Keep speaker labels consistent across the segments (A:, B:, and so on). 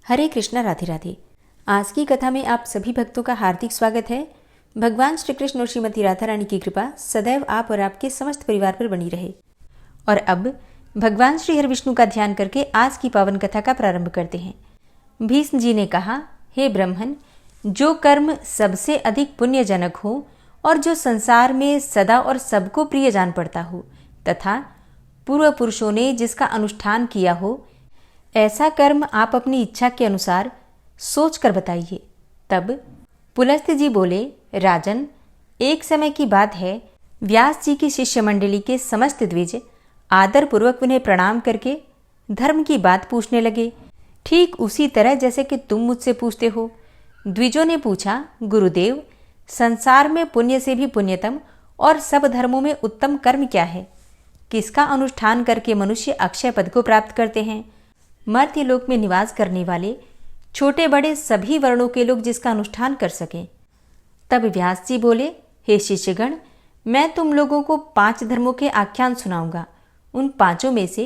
A: हरे कृष्णा, राधे राधे। आज की कथा में आप सभी भक्तों का हार्दिक स्वागत है। भगवान श्री कृष्ण और श्रीमती राधा रानी की कृपा सदैव आप और आपके समस्त परिवार पर बनी रहे। और अब भगवान श्री हरि विष्णु का ध्यान करके आज की पावन कथा का प्रारंभ करते हैं। भीष्म जी ने कहा, हे ब्रह्मन, जो कर्म सबसे अधिक पुण्यजनक हो और जो संसार में सदा और सबको प्रिय जान पड़ता हो तथा पूर्व पुरुषों ने जिसका अनुष्ठान किया हो, ऐसा कर्म आप अपनी इच्छा के अनुसार सोच कर बताइए। तब पुलस्त्य जी बोले, राजन, एक समय की बात है, व्यास जी की शिष्य मंडली के समस्त द्विज आदर पूर्वक उन्हें प्रणाम करके धर्म की बात पूछने लगे, ठीक उसी तरह जैसे कि तुम मुझसे पूछते हो। द्विजों ने पूछा, गुरुदेव, संसार में पुण्य से भी पुण्यतम और सब धर्मों में उत्तम कर्म क्या है? किसका अनुष्ठान करके मनुष्य अक्षय पद को प्राप्त करते हैं? मर्त्यलोक में निवास करने वाले छोटे बड़े सभी वर्णों के लोग जिसका अनुष्ठान कर सकें। तब व्यास जी बोले, हे शिष्यगण, मैं तुम लोगों को 5 धर्मों के आख्यान सुनाऊंगा। उन 5 में से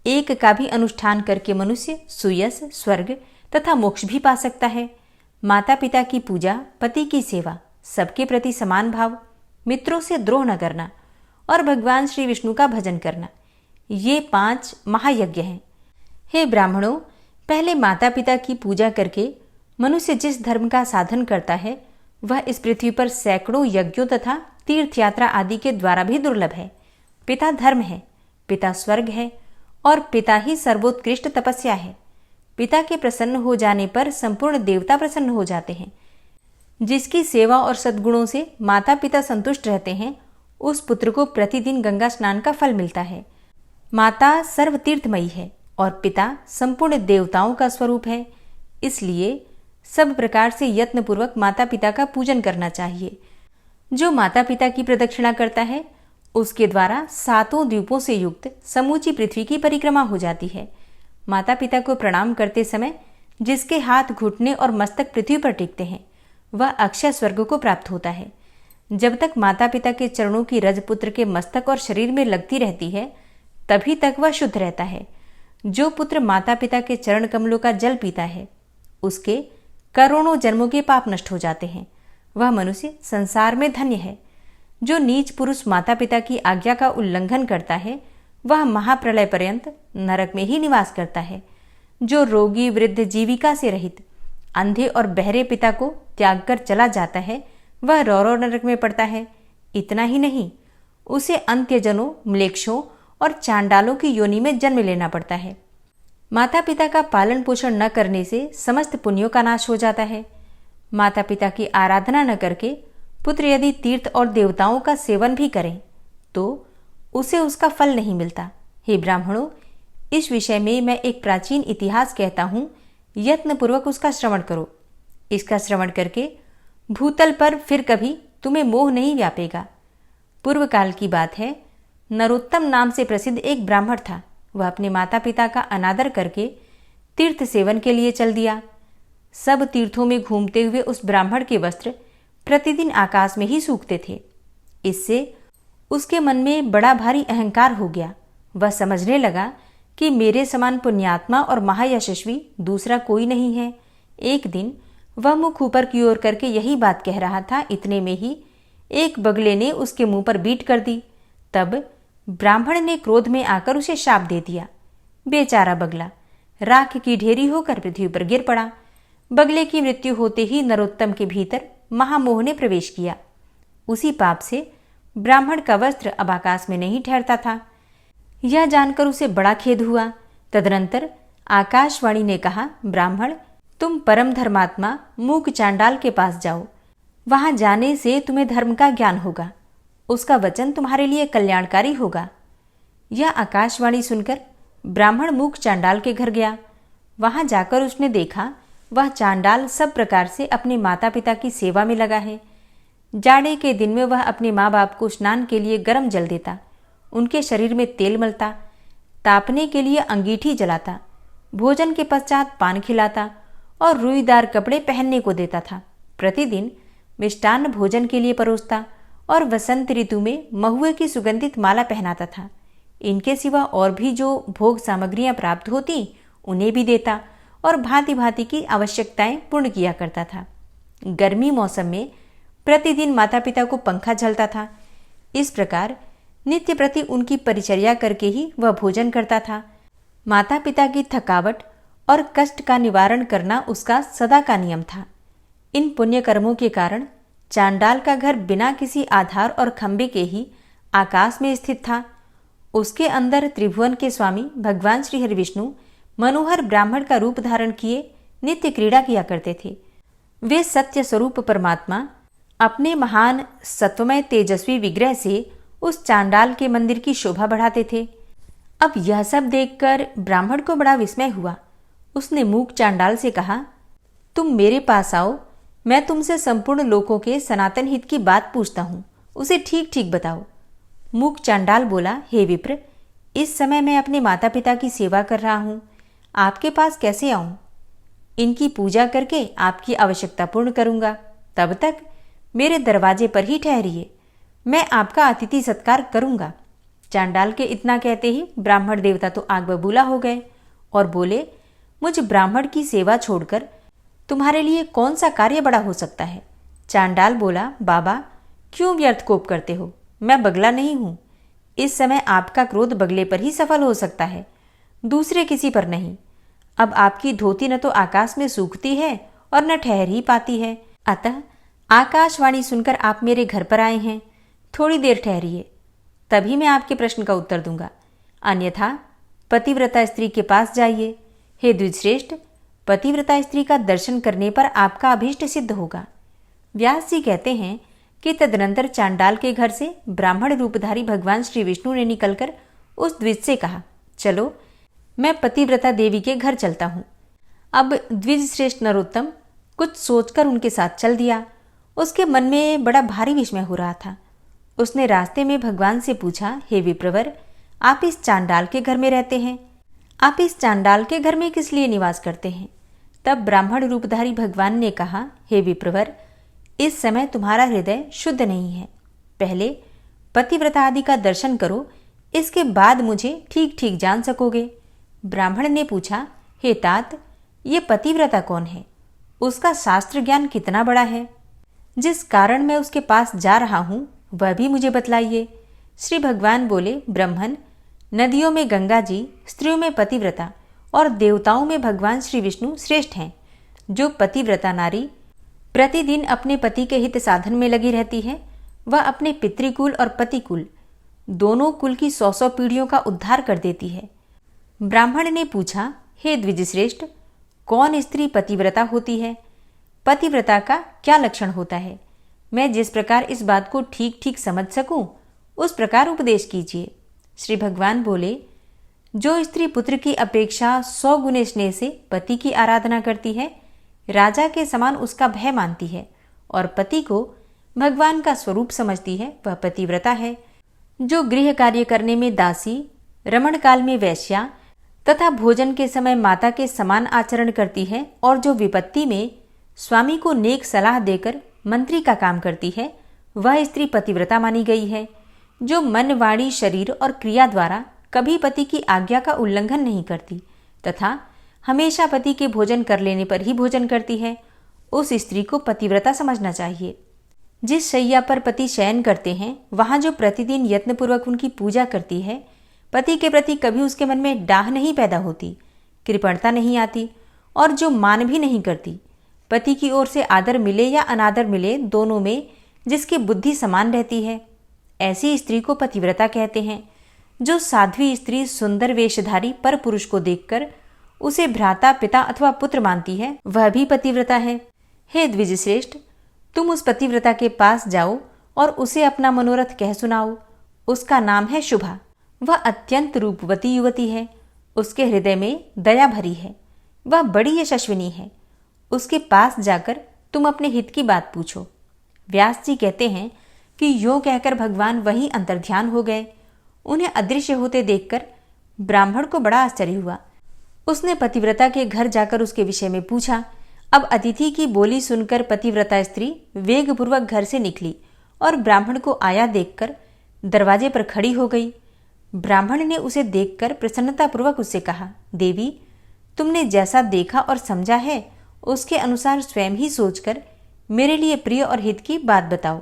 A: एक का भी अनुष्ठान करके मनुष्य सुयश, स्वर्ग तथा मोक्ष भी पा सकता है। माता पिता की पूजा, पति की सेवा, सबके प्रति समान भाव, मित्रों से द्रोह न करना और भगवान श्री विष्णु का भजन करना, ये 5 महायज्ञ हैं। हे ब्राह्मणों, पहले माता पिता की पूजा करके मनुष्य जिस धर्म का साधन करता है वह इस पृथ्वी पर सैकड़ों यज्ञों तथा तीर्थ यात्रा आदि के द्वारा भी दुर्लभ है। पिता धर्म है, पिता स्वर्ग है और पिता ही सर्वोत्कृष्ट तपस्या है। पिता के प्रसन्न हो जाने पर संपूर्ण देवता प्रसन्न हो जाते हैं। जिसकी सेवा और सद्गुणों से माता पिता संतुष्ट रहते हैं, उस पुत्र को प्रतिदिन गंगा स्नान का फल मिलता है। माता सर्वतीर्थमयी है और पिता संपूर्ण देवताओं का स्वरूप है। इसलिए सब प्रकार से यत्नपूर्वक माता पिता का पूजन करना चाहिए। जो माता पिता की प्रदक्षिणा करता है उसके द्वारा 7 द्वीपों से युक्त समूची पृथ्वी की परिक्रमा हो जाती है। माता पिता को प्रणाम करते समय जिसके हाथ, घुटने और मस्तक पृथ्वी पर टिकते हैं वह अक्षय स्वर्ग को प्राप्त होता है। जब तक माता पिता के चरणों की रज पुत्र के मस्तक और शरीर में लगती रहती है तभी तक वह शुद्ध रहता है। जो पुत्र माता पिता के चरण कमलों का जल पीता है उसके करोड़ों जन्मों के पाप नष्ट हो जाते हैं। वह मनुष्य संसार में धन्य है। जो नीच पुरुष माता पिता की आज्ञा का उल्लंघन करता है वह महाप्रलय पर्यंत नरक में ही निवास करता है। जो रोगी, वृद्ध, जीविका से रहित, अंधे और बहरे पिता को त्याग कर चला जाता है वह रौरव नरक में पड़ता है। इतना ही नहीं, उसे अंत्यजनों, म्लेच्छों और चांडालों की योनि में जन्म लेना पड़ता है। माता पिता का पालन पोषण न करने से समस्त पुण्यों का नाश हो जाता है। माता पिता की आराधना न करके पुत्र यदि तीर्थ और देवताओं का सेवन भी करें तो उसे उसका फल नहीं मिलता। हे ब्राह्मणों, इस विषय में मैं एक प्राचीन इतिहास कहता हूँ, यत्नपूर्वक उसका श्रवण करो। इसका श्रवण करके भूतल पर फिर कभी तुम्हें मोह नहीं व्यापेगा। पूर्व काल की बात है, नरोत्तम नाम से प्रसिद्ध एक ब्राह्मण था। वह अपने माता पिता का अनादर करके तीर्थ सेवन के लिए चल दिया। सब तीर्थों में घूमते हुए उस ब्राह्मण के वस्त्र प्रतिदिन आकाश में ही सूखते थे। इससे उसके मन में बड़ा भारी अहंकार हो गया। वह समझने लगा कि मेरे समान पुण्यात्मा और महायशस्वी दूसरा कोई नहीं है। एक दिन वह मुख ऊपर की ओर करके यही बात कह रहा था, इतने में ही एक बगले ने उसके मुंह पर बीट कर दी। तब ब्राह्मण ने क्रोध में आकर उसे शाप दे दिया। बेचारा बगला राख की ढेरी होकर पृथ्वी पर गिर पड़ा। बगले की मृत्यु होते ही नरोत्तम के भीतर महामोह ने प्रवेश किया। उसी पाप से ब्राह्मण का वस्त्र अब आकाश में नहीं ठहरता था। यह जानकर उसे बड़ा खेद हुआ। तदनंतर आकाशवाणी ने कहा, ब्राह्मण, तुम परम धर्मात्मा मूक चांडाल के पास जाओ। वहां जाने से तुम्हें धर्म का ज्ञान होगा। उसका वचन तुम्हारे लिए कल्याणकारी होगा। यह आकाशवाणी सुनकर ब्राह्मण मूक चांडाल के घर गया। वहां जाकर उसने देखा वह चांडाल सब प्रकार से अपने माता पिता की सेवा में लगा है। जाड़े के दिन में वह अपने माँ बाप को स्नान के लिए गर्म जल देता, उनके शरीर में तेल मलता, तापने के लिए अंगीठी जलाता, भोजन के पश्चात पान खिलाता और रुईदार कपड़े पहनने को देता था। प्रतिदिन मिष्टान्न भोजन के लिए परोसता और वसंत ऋतु में महुए की सुगंधित माला पहनाता था। इनके सिवा और भी जो भोग सामग्रियां प्राप्त होती उन्हें भी देता और भांति भांति की आवश्यकताएं पूर्ण किया करता था। गर्मी मौसम में प्रतिदिन माता पिता को पंखा झलता था। इस प्रकार नित्य प्रति उनकी परिचर्या करके ही वह भोजन करता था। माता पिता की थकावट और कष्ट का निवारण करना उसका सदा का नियम था। इन पुण्य कर्मों के कारण चांडाल का घर बिना किसी आधार और खंबे के ही आकाश में स्थित था। उसके अंदर त्रिभुवन के स्वामी भगवान श्री हरि विष्णु मनोहर ब्राह्मण का रूप धारण किए नित्य क्रीड़ा किया करते थे। वे सत्य स्वरूप परमात्मा अपने महान सत्वमय तेजस्वी विग्रह से उस चांडाल के मंदिर की शोभा बढ़ाते थे। अब यह सब देखकर ब्राह्मण को बड़ा विस्मय हुआ। उसने मूक चांडाल से कहा, तुम मेरे पास आओ, मैं तुमसे संपूर्ण लोकों के सनातन हित की बात पूछता हूँ, उसे ठीक ठीक बताओ। मूक चांडाल बोला, हे विप्र, इस समय मैं अपने माता पिता की सेवा कर रहा हूँ, आपके पास कैसे आऊं? इनकी पूजा करके आपकी आवश्यकता पूर्ण करूंगा, तब तक मेरे दरवाजे पर ही ठहरिए, मैं आपका अतिथि सत्कार करूंगा। चांडाल के इतना कहते ही ब्राह्मण देवता तो आग बबूला हो गए और बोले, मुझ ब्राह्मण की सेवा छोड़कर तुम्हारे लिए कौन सा कार्य बड़ा हो सकता है? चांडाल बोला, बाबा क्यों व्यर्थ कोप करते हो, मैं बगला नहीं हूं। इस समय आपका क्रोध बगले पर ही सफल हो सकता है, दूसरे किसी पर नहीं। अब आपकी धोती न तो आकाश में सूखती है और न ठहर ही पाती है, अतः आकाशवाणी सुनकर आप मेरे घर पर आए हैं, थोड़ी देर ठहरिए, तभी मैं आपके प्रश्न का उत्तर दूंगा, अन्यथा पतिव्रता स्त्री के पास जाइए। हे द्विजश्रेष्ठ, पतिव्रता स्त्री का दर्शन करने पर आपका अभीष्ट सिद्ध होगा। व्यास जी कहते हैं कि तदनंतर चांडाल के घर से ब्राह्मण रूपधारी भगवान श्री विष्णु ने निकलकर उस द्विज से कहा, चलो मैं पतिव्रता देवी के घर चलता हूँ। अब द्विज श्रेष्ठ नरोत्तम कुछ सोचकर उनके साथ चल दिया। उसके मन में बड़ा भारी विस्मय हो रहा था। उसने रास्ते में भगवान से पूछा, हे विप्रवर, आप इस चांडाल के घर में रहते हैं, आप इस चांडाल के घर में किस लिए निवास करते हैं? तब ब्राह्मण रूपधारी भगवान ने कहा, हे विप्रवर, इस समय तुम्हारा हृदय शुद्ध नहीं है, पहले पतिव्रता आदि का दर्शन करो, इसके बाद मुझे ठीक ठीक जान सकोगे। ब्राह्मण ने पूछा, हे तात, ये पतिव्रता कौन है? उसका शास्त्र ज्ञान कितना बड़ा है? जिस कारण मैं उसके पास जा रहा हूं वह भी मुझे बतलाइए। श्री भगवान बोले, ब्रह्मन, नदियों में गंगा जी, स्त्रियों में पतिव्रता और देवताओं में भगवान श्री विष्णु श्रेष्ठ हैं। जो पतिव्रता नारी प्रतिदिन अपने पति के हित साधन में लगी रहती है, वह अपने पितृकुल और पतिकुल दोनों कुल की 100 पीढ़ियों का उद्धार कर देती है। ब्राह्मण ने पूछा, हे द्विजश्रेष्ठ, कौन स्त्री पतिव्रता होती है? पतिव्रता का क्या लक्षण होता है? मैं जिस प्रकार इस बात को ठीक ठीक समझ सकूं, उस प्रकार उपदेश कीजिए। श्री भगवान बोले, जो स्त्री पुत्र की अपेक्षा 100 गुने स्नेह से पति की आराधना करती है, राजा के समान उसका भय मानती है और पति को भगवान का स्वरूप समझती है, वह पतिव्रता है। जो गृह कार्य करने में दासी, रमण काल में वैश्या तथा भोजन के समय माता के समान आचरण करती है और जो विपत्ति में स्वामी को नेक सलाह देकर मंत्री का काम करती है, वह स्त्री पतिव्रता मानी गई है। जो मन, वाणी, शरीर और क्रिया द्वारा कभी पति की आज्ञा का उल्लंघन नहीं करती तथा हमेशा पति के भोजन कर लेने पर ही भोजन करती है, उस स्त्री को पतिव्रता समझना चाहिए। जिस शैया पर पति शयन करते हैं, वहां जो प्रतिदिन यत्नपूर्वक उनकी पूजा करती है, पति के प्रति कभी उसके मन में डाह नहीं पैदा होती, कृपणता नहीं आती और जो मान भी नहीं करती, पति की ओर से आदर मिले या अनादर मिले, दोनों में जिसकी बुद्धि समान रहती है, ऐसी स्त्री को पतिव्रता कहते हैं। जो साध्वी स्त्री सुंदर वेशधारी पर पुरुष को देखकर उसे भ्राता, पिता अथवा पुत्र मानती है, वह भी पतिव्रता है। हे द्विजश्रेष्ठ, तुम उस पतिव्रता के पास जाओ और उसे अपना मनोरथ कह सुनाओ। उसका नाम है शुभा। वह अत्यंत रूपवती युवती है, उसके हृदय में दया भरी है, वह बड़ी यशस्विनी है। उसके पास जाकर तुम अपने हित की बात पूछो। व्यास जी कहते हैं कि यूं कहकर भगवान वहीं अंतर्ध्यान हो गए। उन्हें अदृश्य होते देखकर ब्राह्मण को बड़ा आश्चर्य हुआ। उसने पतिव्रता के घर जाकर उसके विषय में पूछा। अब अतिथि की बोली सुनकर पतिव्रता स्त्री वेगपूर्वक घर से निकली और ब्राह्मण को आया देखकर दरवाजे पर खड़ी हो गई। ब्राह्मण ने उसे देखकर प्रसन्नतापूर्वक उससे कहा, देवी, तुमने जैसा देखा और समझा है उसके अनुसार स्वयं ही सोचकर मेरे लिए प्रिय और हित की बात बताओ।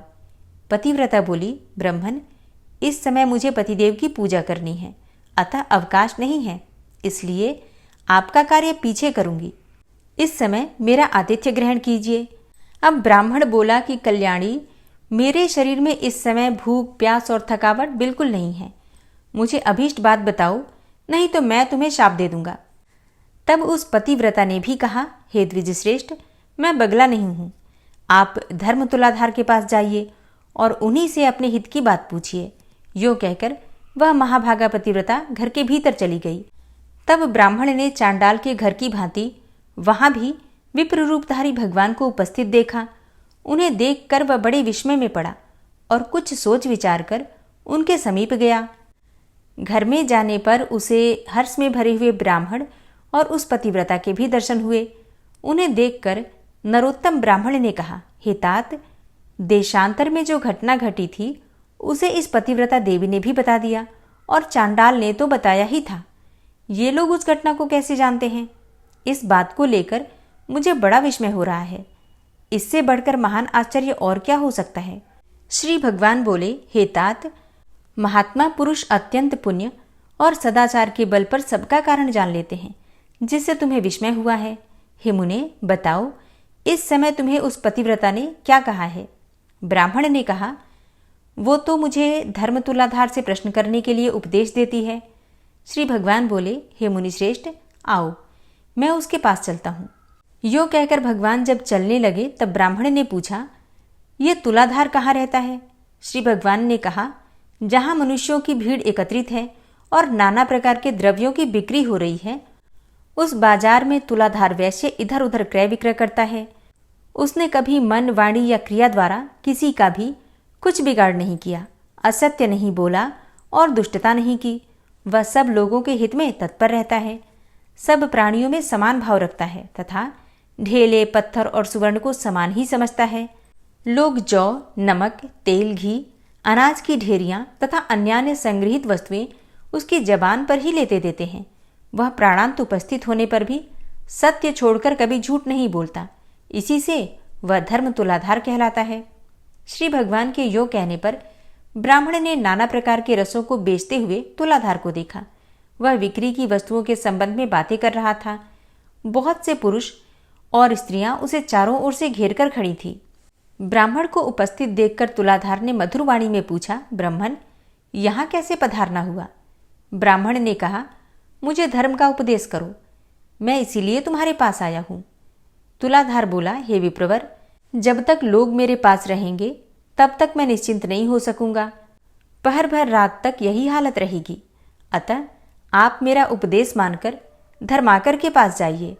A: पतिव्रता बोली, ब्राह्मण, इस समय मुझे पतिदेव की पूजा करनी है, अतः अवकाश नहीं है, इसलिए आपका कार्य पीछे करूंगी। इस समय मेरा आतिथ्य ग्रहण कीजिए। अब ब्राह्मण बोला कि कल्याणी, मेरे शरीर में इस समय भूख, प्यास और थकावट बिल्कुल नहीं है। मुझे अभीष्ट बात बताओ, नहीं तो मैं तुम्हें शाप दे दूंगा। तब उस पतिव्रता ने भी कहा, हे द्विजश्रेष्ठ, मैं बगला नहीं हूं। आप धर्म तुलाधार के पास जाइए और उन्हीं से अपने हित की बात पूछिए। यो कहकर वह महाभागा पतिव्रता घर के भीतर चली गई। तब ब्राह्मण ने चांडाल के घर की भांति वहां भी विप्र रूपधारी भगवान को उपस्थित देखा। उन्हें देखकर वह बड़े विस्मय में पड़ा और कुछ सोच विचार कर उनके समीप गया। घर में जाने पर उसे हर्ष में भरे हुए ब्राह्मण और उस पतिव्रता के भी दर्शन हुए। उन्हें देखकर नरोत्तम ब्राह्मण ने कहा, हे तात, देशांतर में जो घटना घटी थी उसे इस पतिव्रता देवी ने भी बता दिया और चांडाल ने तो बताया ही था। ये लोग उस घटना को कैसे जानते हैं? इस बात को लेकर मुझे बड़ा विस्मय हो रहा है। इससे बढ़कर महान आश्चर्य और क्या हो सकता है? श्री भगवान बोले, हे तात, महात्मा पुरुष अत्यंत पुण्य और सदाचार के बल पर सबका कारण जान लेते हैं, जिससे तुम्हें विस्मय हुआ है। हे मुने, बताओ, इस समय तुम्हें उस पतिव्रता ने क्या कहा है? ब्राह्मण ने कहा, वो तो मुझे धर्म तुलाधार से प्रश्न करने के लिए उपदेश देती है। श्री भगवान बोले, हे मुनिश्रेष्ठ, आओ, मैं उसके पास चलता हूँ। यो कहकर भगवान जब चलने लगे तब ब्राह्मण ने पूछा, ये तुलाधार कहाँ रहता है? श्री भगवान ने कहा, जहाँ मनुष्यों की भीड़ एकत्रित है और नाना प्रकार के द्रव्यों की बिक्री हो रही है, उस बाजार में तुलाधार वैश्य इधर उधर क्रय विक्रय करता है। उसने कभी मन, वाणी या क्रिया द्वारा किसी का भी कुछ बिगाड़ नहीं किया, असत्य नहीं बोला और दुष्टता नहीं की। वह सब लोगों के हित में तत्पर रहता है, सब प्राणियों में समान भाव रखता है तथा ढेले, पत्थर और सुवर्ण को समान ही समझता है। लोग जौ, नमक, तेल, घी, अनाज की ढेरियां तथा अन्यान्य संग्रहित वस्तुएं उसकी जबान पर ही लेते देते हैं। वह प्राणांत उपस्थित होने पर भी सत्य छोड़कर कभी झूठ नहीं बोलता। इसी से वह धर्म तुलाधार कहलाता है। श्री भगवान के यो कहने पर ब्राह्मण ने नाना प्रकार के रसों को बेचते हुए तुलाधार को देखा। वह बिक्री की वस्तुओं के संबंध में बातें कर रहा था। बहुत से पुरुष और स्त्रियां उसे चारों ओर से घेर कर खड़ी थी। ब्राह्मण को उपस्थित देखकर तुलाधार ने मधुर वाणी में पूछा, ब्राह्मण, यहाँ कैसे पधारना हुआ? ब्राह्मण ने कहा, मुझे धर्म का उपदेश करो, मैं इसीलिए तुम्हारे पास आया हूँ। तुलाधार बोला, हे विप्रवर, जब तक लोग मेरे पास रहेंगे तब तक मैं निश्चिंत नहीं हो सकूंगा। पहर भर रात तक यही हालत रहेगी। अतः आप मेरा उपदेश मानकर धर्माकर के पास जाइए।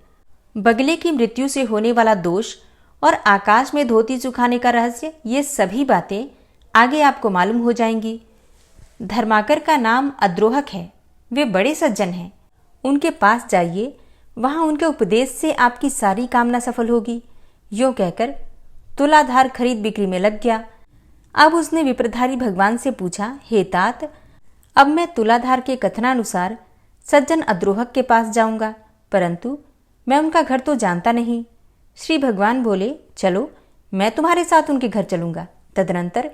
A: बगले की मृत्यु से होने वाला दोष और आकाश में धोती सुखाने का रहस्य, ये सभी बातें आगे आपको मालूम हो जाएंगी। धर्माकर का नाम अद्रोहक है, वे बड़े सज्जन हैं। उनके पास जाइए, वहां उनके उपदेश से आपकी सारी कामना सफल होगी। यो कहकर तुलाधार खरीद बिक्री में लग गया। अब उसने विप्रधारी भगवान से पूछा, हे तात, अब मैं तुलाधार के कथनानुसार सज्जन अद्रोहक के पास जाऊंगा, परंतु मैं उनका घर तो जानता नहीं। श्री भगवान बोले, चलो, मैं तुम्हारे साथ उनके घर चलूंगा। तदनंतर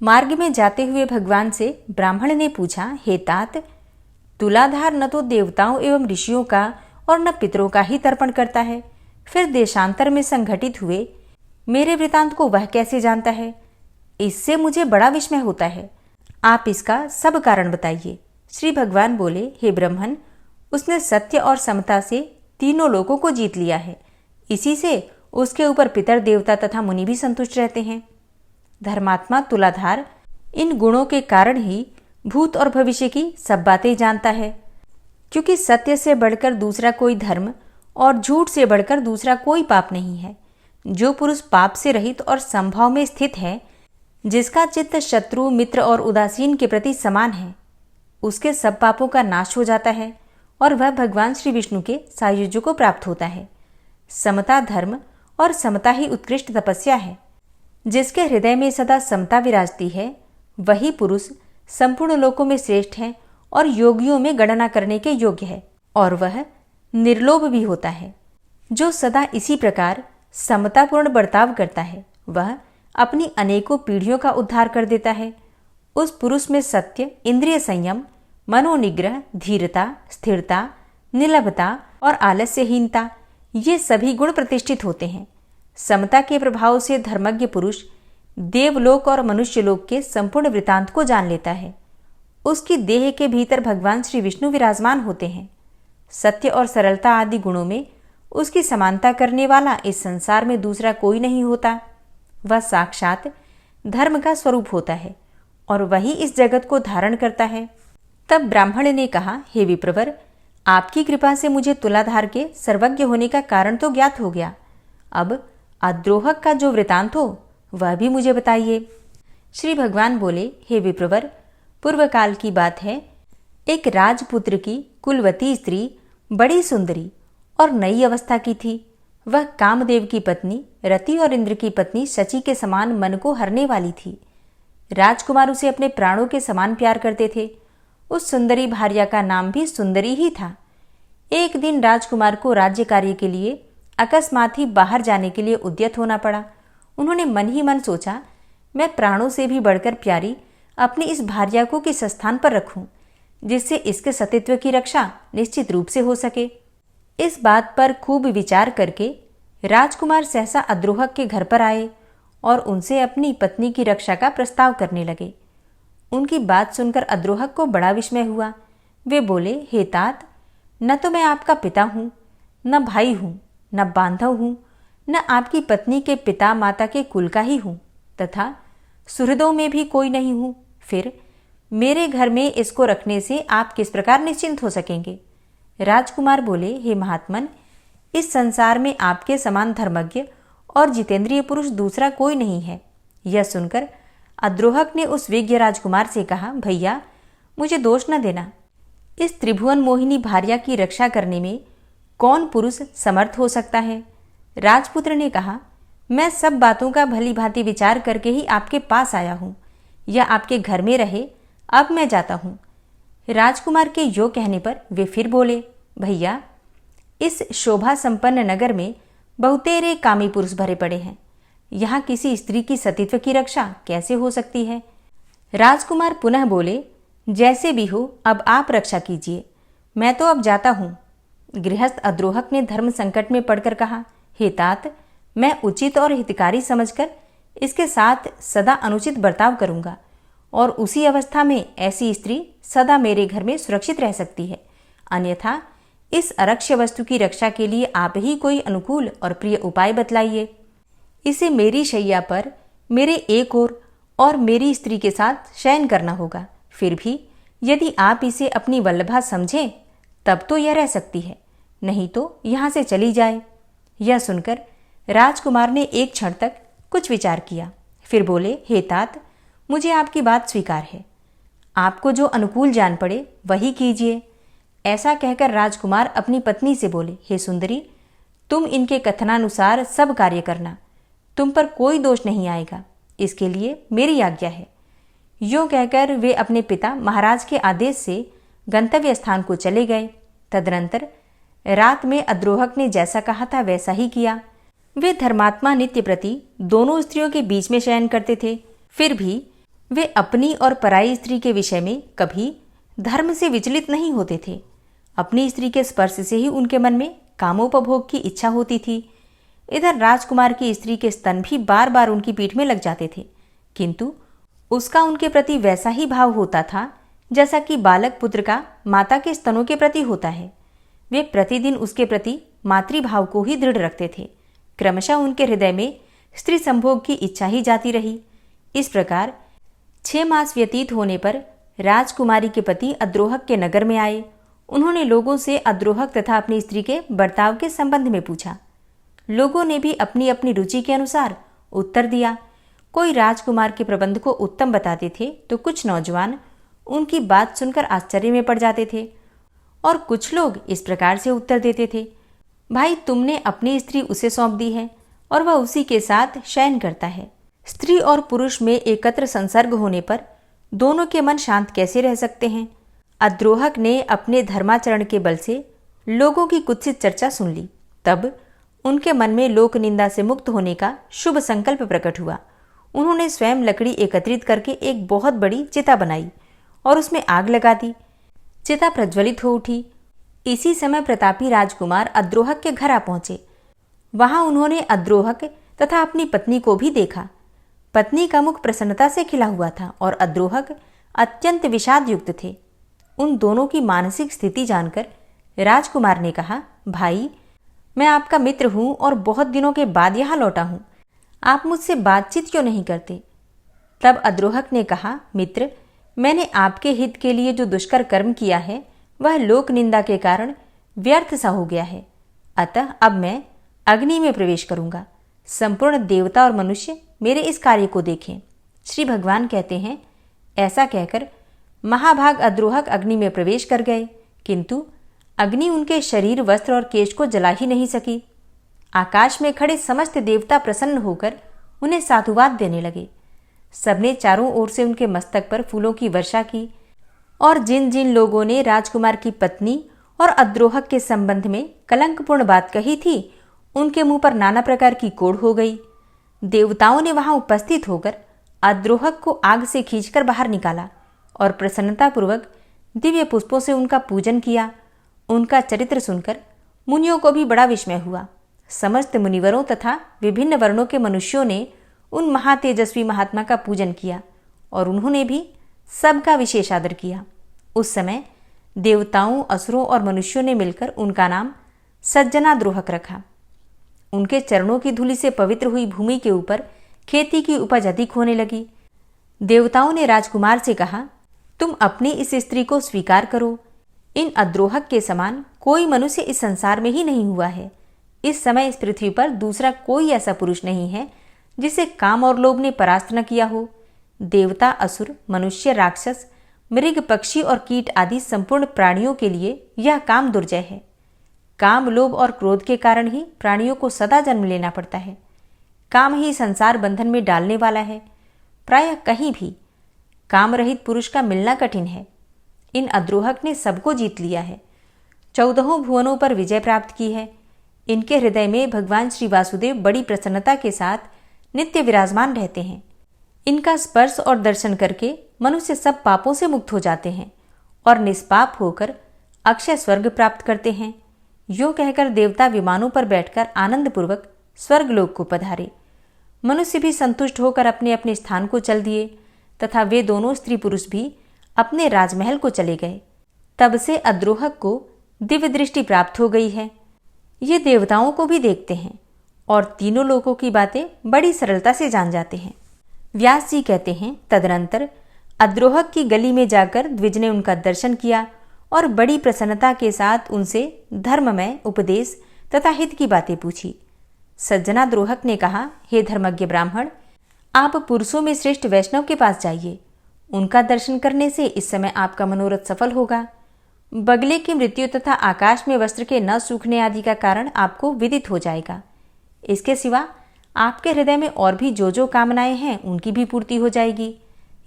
A: मार्ग में जाते हुए भगवान से ब्राह्मण ने पूछा, हे तात, तुलाधार न तो देवताओं एवं ऋषियों का और न पितरों का ही तर्पण करता है, फिर देशांतर में संघटित हुए मेरे वृतांत को वह कैसे जानता है? इससे मुझे बड़ा विस्मय होता है। आप इसका सब कारण बताइए। श्री भगवान बोले, हे ब्राह्मण, उसने सत्य और समता से तीनों लोगों को जीत लिया है। इसी से उसके ऊपर पितर, देवता तथा मुनि भी संतुष्ट रहते हैं। धर्मात्मा तुलाधार इन गुणों के कारण ही भूत और भविष्य की सब बातें जानता है। क्योंकि सत्य से बढ़कर दूसरा कोई धर्म और झूठ से बढ़कर दूसरा कोई पाप नहीं है। जो पुरुष पाप से रहित और संभाव में स्थित है, जिसका चित्त शत्रु, मित्र और उदासीन के प्रति समान है, उसके सब पापों का नाश हो जाता है और वह भगवान श्री विष्णु के सायुज्य को प्राप्त होता है। समता धर्म और समता ही उत्कृष्ट तपस्या है। जिसके हृदय में सदा समता विराजती है, वही पुरुष संपूर्ण लोकों में श्रेष्ठ है और योगियों में गणना करने के योग्य है, और वह निर्लोभ भी होता है। जो सदा इसी प्रकार समतापूर्ण बर्ताव करता है वह अपनी अनेकों पीढ़ियों का उद्धार कर देता है। उस पुरुष में सत्य, इंद्रिय संयम, मनोनिग्रह, धीरता, स्थिरता, निर्लभता और आलस्यहीनता ये सभी गुण प्रतिष्ठित होते हैं। समता के प्रभाव से धर्मज्ञ पुरुष देवलोक और मनुष्यलोक के संपूर्ण वृतांत को जान लेता है। उसकी देह के भीतर भगवान श्री विष्णु विराजमान होते हैं। सत्य और सरलता आदि गुणों में उसकी समानता करने वाला इस संसार में दूसरा कोई नहीं होता। वह साक्षात धर्म का स्वरूप होता है और वही इस जगत को धारण करता है। तब ब्राह्मण ने कहा, हे विप्रवर, आपकी कृपा से मुझे तुलाधार के सर्वज्ञ होने का कारण तो ज्ञात हो गया। अब अद्रोहक का जो वृतांत हो वह भी मुझे बताइए। श्री भगवान बोले, हे विप्रवर, पूर्व काल की बात है। एक राजपुत्र की कुलवती स्त्री बड़ी सुंदरी और नई अवस्था की थी। वह कामदेव की पत्नी रति और इंद्र की पत्नी शची के समान मन को हरने वाली थी। राजकुमार उसे अपने प्राणों के समान प्यार करते थे। उस सुंदरी भार्या का नाम भी सुंदरी ही था। एक दिन राजकुमार को राज्य कार्य के लिए अकस्मात ही बाहर जाने के लिए उद्यत होना पड़ा। उन्होंने मन ही मन सोचा, मैं प्राणों से भी बढ़कर प्यारी अपनी इस भार्या को किस स्थान पर रखूं जिससे इसके सतीत्व की रक्षा निश्चित रूप से हो सके। इस बात पर खूब विचार करके राजकुमार सहसा अद्रोहक के घर पर आए और उनसे अपनी पत्नी की रक्षा का प्रस्ताव करने लगे। उनकी बात सुनकर अद्रोहक को बड़ा विस्मय हुआ। वे बोले, हे तात, न तो मैं आपका पिता हूँ, न भाई हूँ, न बांधव हूँ, न आपकी पत्नी के पिता माता के कुल का ही हूँ, तथा सुहृदों में भी कोई नहीं हूँ। फिर मेरे घर में इसको रखने से आप किस प्रकार निश्चिंत हो सकेंगे? राजकुमार बोले, हे महात्मन, इस संसार में आपके समान धर्मज्ञ और जितेंद्रिय पुरुष दूसरा कोई नहीं है। यह सुनकर अद्रोहक ने उस विज्ञ राजकुमार से कहा, भैया, मुझे दोष न देना। इस त्रिभुवन मोहिनी भार्या की रक्षा करने में कौन पुरुष समर्थ हो सकता है? राजपुत्र ने कहा, मैं सब बातों का भली भांति विचार करके ही आपके पास आया हूँ। यह आपके घर में रहे, अब मैं जाता हूँ। राजकुमार के यो कहने पर वे फिर बोले, भैया, इस शोभा संपन्न नगर में बहुतेरे कामी पुरुष भरे पड़े हैं। यहाँ किसी स्त्री की सतीत्व की रक्षा कैसे हो सकती है? राजकुमार पुनः बोले, जैसे भी हो, अब आप रक्षा कीजिए, मैं तो अब जाता हूँ। गृहस्थ अद्रोहक ने धर्म संकट में पड़कर कहा, हे तात, मैं उचित और हितकारी समझकर इसके साथ सदा अनुचित बर्ताव करूंगा और उसी अवस्था में ऐसी स्त्री सदा मेरे घर में सुरक्षित रह सकती है। अन्यथा इस अरक्ष्य वस्तु की रक्षा के लिए आप ही कोई अनुकूल और प्रिय उपाय बतलाइए। इसे मेरी शैया पर मेरे एक ओर और मेरी स्त्री के साथ शयन करना होगा। फिर भी यदि आप इसे अपनी वल्लभा समझें तब तो यह रह सकती है, नहीं तो यहाँ से चली जाए। यह सुनकर राजकुमार ने एक क्षण तक कुछ विचार किया, फिर बोले, हे तात, मुझे आपकी बात स्वीकार है। आपको जो अनुकूल जान पड़े वही कीजिए। ऐसा कहकर राजकुमार अपनी पत्नी से बोले, हे सुंदरी, तुम इनके कथनानुसार सब कार्य करना, तुम पर कोई दोष नहीं आएगा, इसके लिए मेरी आज्ञा है। यूं कहकर वे अपने पिता महाराज के आदेश से गंतव्य स्थान को चले गए। तदनंतर रात में अद्रोहक ने जैसा कहा था वैसा ही किया। वे धर्मात्मा नित्य प्रति दोनों स्त्रियों के बीच में शयन करते थे। फिर भी वे अपनी और पराई स्त्री के विषय में कभी धर्म से विचलित नहीं होते थे। अपनी स्त्री के स्पर्श से ही उनके मन में कामोपभोग की इच्छा होती थी। इधर राजकुमार की स्त्री के स्तन भी बार बार उनकी पीठ में लग जाते थे, किंतु उसका उनके प्रति वैसा ही भाव होता था जैसा कि बालक पुत्र का माता के स्तनों के प्रति होता है। वे प्रतिदिन उसके प्रति मातृभाव को ही दृढ़ रखते थे। क्रमशः उनके हृदय में स्त्री संभोग की इच्छा ही जाती रही। इस प्रकार 6 मास व्यतीत होने पर राजकुमारी के पति अद्रोहक के नगर में आए। उन्होंने लोगों से अद्रोहक तथा अपनी स्त्री के बर्ताव के संबंध में पूछा। लोगों ने भी अपनी अपनी रुचि के अनुसार उत्तर दिया। कोई राजकुमार के प्रबंध को उत्तम बताते थे तो कुछ नौजवान उनकी बात सुनकर आश्चर्य में पड़ जाते थे और कुछ लोग इस प्रकार से उत्तर देते थे, भाई, तुमने अपनी स्त्री उसे सौंप दी है और वह उसी के साथ शयन करता है। स्त्री और पुरुष में एकत्र संसर्ग होने पर दोनों के मन शांत कैसे रह सकते हैं? अद्रोहक ने अपने धर्माचरण के बल से लोगों की कुत्सित चर्चा सुन ली। तब उनके मन में लोक निंदा से मुक्त होने का शुभ संकल्प प्रकट हुआ। उन्होंने स्वयं लकड़ी एकत्रित करके एक बहुत बड़ी चिता बनाई और उसमें आग लगा दी। चिता प्रज्वलित हो उठी। इसी समय प्रतापी राजकुमार अद्रोहक के घर आ पहुंचे। वहां उन्होंने अद्रोहक तथा अपनी पत्नी को भी देखा। पत्नी का मुख प्रसन्नता से खिला हुआ था और अद्रोहक अत्यंत विषाद युक्त थे। उन दोनों की मानसिक स्थिति जानकर राजकुमार ने कहा, भाई, मैं आपका मित्र हूं और बहुत दिनों के बाद यहां लौटा हूं। आप मुझसे बातचीत क्यों नहीं करते? तब अद्रोहक ने कहा, मित्र, मैंने आपके हित के लिए जो दुष्कर कर्म किया है वह लोक निंदा के कारण व्यर्थ सा हो गया है। अतः अब मैं अग्नि में प्रवेश करूंगा। संपूर्ण देवता और मनुष्य मेरे इस कार्य को देखें। श्री भगवान कहते हैं, ऐसा कहकर महाभाग अद्रोहक अग्नि में प्रवेश कर गए, किंतु अग्नि उनके शरीर, वस्त्र और केश को जला ही नहीं सकी। आकाश में खड़े समस्त देवता प्रसन्न होकर उन्हें साधुवाद देने लगे। सबने चारों ओर से उनके मस्तक पर फूलों की वर्षा की और जिन जिन लोगों ने राजकुमार की पत्नी और अद्रोहक के संबंध में कलंकपूर्ण बात कही थी, उनके मुंह पर नाना प्रकार की कोढ़ हो गई। देवताओं ने वहां उपस्थित होकर अद्रोहक को आग से खींचकर बाहर निकाला और प्रसन्नतापूर्वक दिव्य पुष्पों से उनका पूजन किया। उनका चरित्र सुनकर मुनियों को भी बड़ा विस्मय हुआ। समस्त मुनिवरों तथा विभिन्न वर्णों के मनुष्यों ने उन महातेजस्वी महात्मा का पूजन किया और उन्होंने भी सबका विशेष आदर किया। उस समय देवताओं, असुरों और मनुष्यों ने मिलकर उनका नाम सज्जनाद्रोहक रखा। उनके चरणों की धूलि से पवित्र हुई भूमि के ऊपर खेती की उपज अधिक होने लगी। देवताओं ने राजकुमार से कहा, तुम अपनी इस स्त्री को स्वीकार करो। इन अद्रोहक के समान कोई मनुष्य इस संसार में ही नहीं हुआ है। इस समय इस पृथ्वी पर दूसरा कोई ऐसा पुरुष नहीं है जिसे काम और लोभ ने परास्त न किया हो। देवता, असुर, मनुष्य, राक्षस, मृग, पक्षी और कीट आदि संपूर्ण प्राणियों के लिए यह काम दुर्जय है। काम, लोभ और क्रोध के कारण ही प्राणियों को सदा जन्म लेना पड़ता है। काम ही संसार बंधन में डालने वाला है। प्रायः कहीं भी काम रहित पुरुष का मिलना कठिन है। इन अद्रोहक ने सबको जीत लिया है। 14 भुवनों पर विजय प्राप्त की है। इनके हृदय में भगवान श्री वासुदेव बड़ी प्रसन्नता के साथ नित्य विराजमान रहते हैं। इनका स्पर्श और दर्शन करके मनुष्य सब पापों से मुक्त हो जाते हैं और निष्पाप होकर अक्षय स्वर्ग प्राप्त करते हैं। यूं कहकर देवता विमानों पर बैठकर आनंदपूर्वक स्वर्गलोक को पधारे। मनुष्य भी संतुष्ट होकर अपने अपने स्थान को चल दिए तथा वे दोनों स्त्री पुरुष भी अपने राजमहल को चले गए। तब से अद्रोहक को दिव्य दृष्टि प्राप्त हो गई है। ये देवताओं को भी देखते हैं और तीनों लोगों की बातें बड़ी सरलता से जान जाते हैं। व्यास जी कहते हैं, तदनंतर अद्रोहक की गली में जाकर द्विज ने उनका दर्शन किया और बड़ी प्रसन्नता के साथ उनसे धर्ममय उपदेश तथा हित की बातें पूछी। सज्जनाद्रोहक ने कहा, हे धर्मज्ञ ब्राह्मण, आप पुरुषों में श्रेष्ठ वैष्णव के पास जाइए। उनका दर्शन करने से इस समय आपका मनोरथ सफल होगा। बगले की मृत्यु तथा आकाश में वस्त्र के न सूखने आदि का कारण आपको विदित हो जाएगा। इसके सिवा आपके हृदय में और भी जो जो कामनाएं हैं उनकी भी पूर्ति हो जाएगी।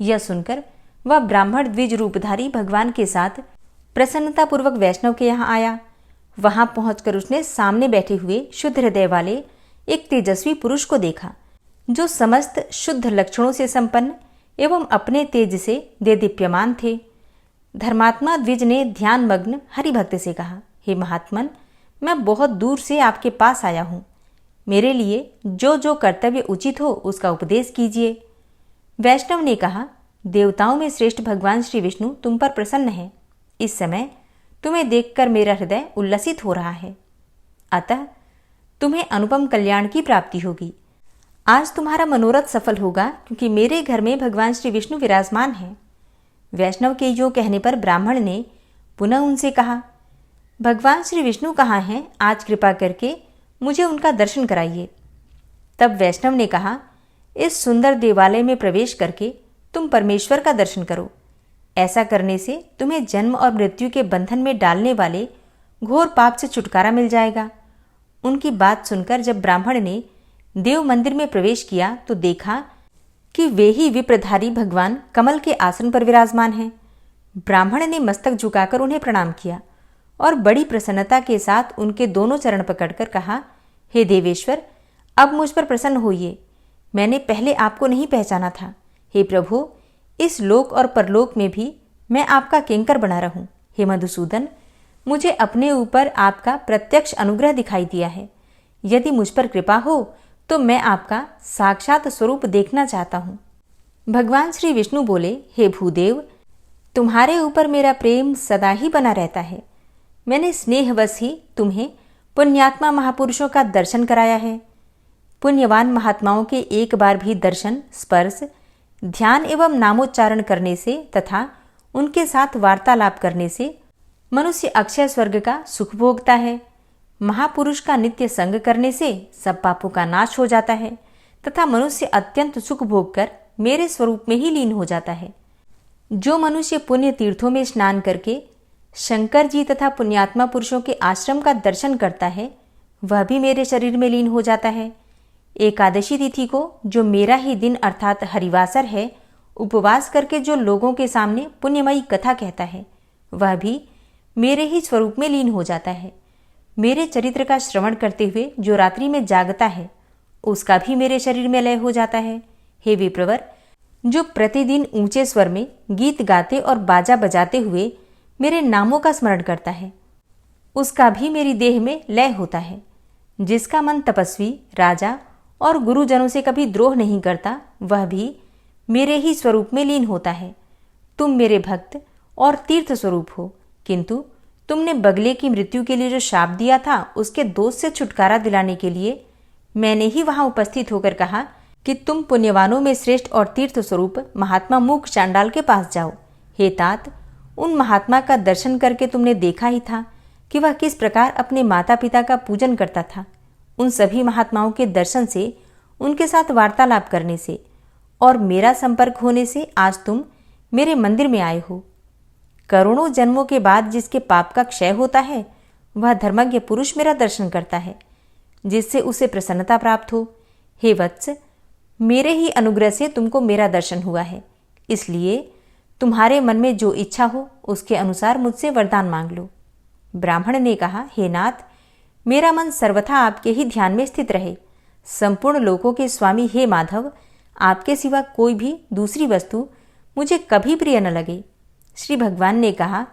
A: यह सुनकर वह ब्राह्मण द्विज रूपधारी भगवान के साथ प्रसन्नतापूर्वक वैष्णव के यहाँ आया। वहां पहुंचकर उसने सामने बैठे हुए शुद्ध हृदय वाले एक तेजस्वी पुरुष को देखा, जो समस्त शुद्ध लक्षणों से संपन्न एवं अपने तेज से देदीप्यमान थे। धर्मात्मा द्विज ने ध्यान मग्न हरिभक्त से कहा, हे महात्मन, मैं बहुत दूर से आपके पास आया हूँ। मेरे लिए जो जो कर्तव्य उचित हो उसका उपदेश कीजिए। वैष्णव ने कहा, देवताओं में श्रेष्ठ भगवान श्री विष्णु तुम पर प्रसन्न है। इस समय तुम्हें देखकर मेरा हृदय उल्लसित हो रहा है। अतः तुम्हें अनुपम कल्याण की प्राप्ति होगी। आज तुम्हारा मनोरथ सफल होगा, क्योंकि मेरे घर में भगवान श्री विष्णु विराजमान हैं। वैष्णव के यूं कहने पर ब्राह्मण ने पुनः उनसे कहा, भगवान श्री विष्णु कहाँ हैं? आज कृपा करके मुझे उनका दर्शन कराइए। तब वैष्णव ने कहा, इस सुंदर देवालय में प्रवेश करके तुम परमेश्वर का दर्शन करो। ऐसा करने से तुम्हें जन्म और मृत्यु के बंधन में डालने वाले घोर पाप से छुटकारा मिल जाएगा। उनकी बात सुनकर जब ब्राह्मण ने देव मंदिर में प्रवेश किया तो देखा कि वे ही विप्रधारी भगवान कमल के आसन पर विराजमान हैं। ब्राह्मण ने मस्तक झुकाकर उन्हें प्रणाम किया और बड़ी प्रसन्नता के साथ उनके दोनों चरण पकड़कर कहा, हे देवेश्वर, अब मुझ पर प्रसन्न होइए। मैंने पहले आपको नहीं पहचाना था। हे प्रभु, इस लोक और परलोक में भी मैं आपका किंकर बना रहूं। हे मधुसूदन, मुझे अपने ऊपर आपका प्रत्यक्ष अनुग्रह दिखाई दिया है। यदि मुझ पर कृपा हो तो मैं आपका साक्षात स्वरूप देखना चाहता हूं। भगवान श्री विष्णु बोले, हे भूदेव, तुम्हारे ऊपर मेरा प्रेम सदा ही बना रहता है। मैंने स्नेहवश ही तुम्हें पुण्यात्मा महापुरुषों का दर्शन कराया है। पुण्यवान महात्माओं के एक बार भी दर्शन, स्पर्श, ध्यान एवं नामोच्चारण करने से तथा उनके साथ वार्तालाप करने से मनुष्य अक्षय स्वर्ग का सुख भोगता है। महापुरुष का नित्य संग करने से सब पापों का नाश हो जाता है तथा मनुष्य अत्यंत सुख भोग कर मेरे स्वरूप में ही लीन हो जाता है। जो मनुष्य पुण्य तीर्थों में स्नान करके शंकर जी तथा पुण्यात्मा पुरुषों के आश्रम का दर्शन करता है, वह भी मेरे शरीर में लीन हो जाता है। एकादशी तिथि को जो मेरा ही दिन अर्थात हरिवासर है, उपवास करके जो लोगों के सामने पुण्यमयी कथा कहता है, वह भी मेरे ही स्वरूप में लीन हो जाता है। मेरे चरित्र का श्रवण करते हुए जो रात्रि में जागता है, उसका भी मेरे शरीर में लय हो जाता है। हे विप्रवर, जो प्रतिदिन ऊंचे स्वर में गीत गाते और बाजा बजाते हुए मेरे नामों का स्मरण करता है, उसका भी मेरी देह में लय होता है। जिसका मन तपस्वी, राजा और गुरुजनों से कभी द्रोह नहीं करता, वह भी मेरे ही स्वरूप में लीन होता है। तुम मेरे भक्त और तीर्थ स्वरूप हो, किंतु तुमने बगले की मृत्यु के लिए जो शाप दिया था, उसके दोष से छुटकारा दिलाने के लिए मैंने ही वहां उपस्थित होकर कहा कि तुम पुण्यवानों में श्रेष्ठ और तीर्थ स्वरूप महात्मा मूक चांडाल के पास जाओ। हे तात, उन महात्मा का दर्शन करके तुमने देखा ही था कि वह किस प्रकार अपने माता पिता का पूजन करता था। उन सभी महात्माओं के दर्शन से, उनके साथ वार्तालाप करने से और मेरा संपर्क होने से आज तुम मेरे मंदिर में आए हो। करोड़ों जन्मों के बाद जिसके पाप का क्षय होता है, वह धर्मज्ञ पुरुष मेरा दर्शन करता है, जिससे उसे प्रसन्नता प्राप्त हो। हे वत्स, मेरे ही अनुग्रह से तुमको मेरा दर्शन हुआ है, इसलिए तुम्हारे मन में जो इच्छा हो उसके अनुसार मुझसे वरदान मांग लो। ब्राह्मण ने कहा, हे नाथ, मेरा मन सर्वथा आपके ही ध्यान में स्थित रहे। संपूर्ण लोकों के स्वामी हे माधव, आपके सिवा कोई भी दूसरी वस्तु मुझे कभी प्रिय न लगे। श्री भगवान ने कहा,